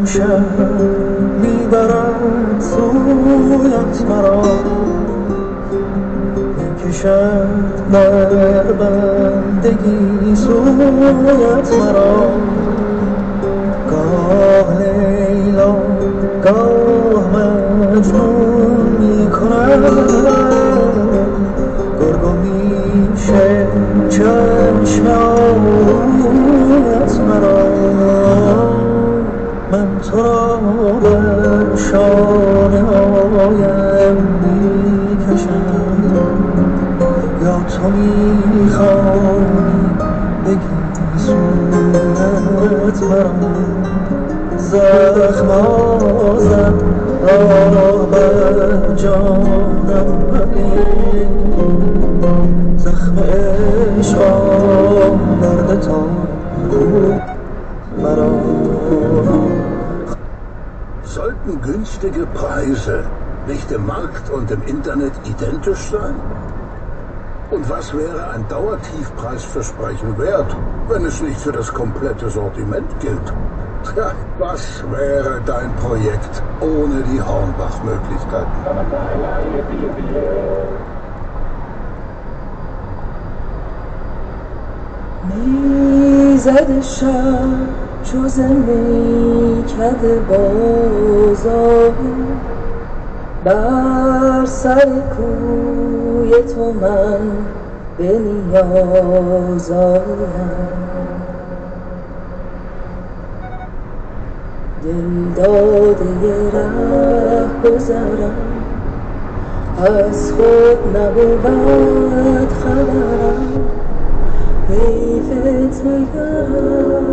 شهر میبرد سویت مرا، میکشد در بندگی سویت مرا. گاه لیلا گاه مجنون میکند، گرگو میشه چشم آهویت مرا. من تو را بر شانه هایم میکشم، یا تو میخوانی بگی سویت مرا. زخم آزد راه بر جانم ببین، زخم عشقم درد تا مرا. Sollten günstige Preise nicht im Markt und im Internet identisch sein? Und was wäre ein Dauertiefpreisversprechen wert, wenn es nicht für das komplette Sortiment gilt? Tja, was wäre dein Projekt ohne die Hornbach-Möglichkeiten? میزد شب جز میکده بازار، بر سر کوی تو من به نیاز آیم. دل داده ره گذرم، از خود نبود خبرم، حیفت نگرم.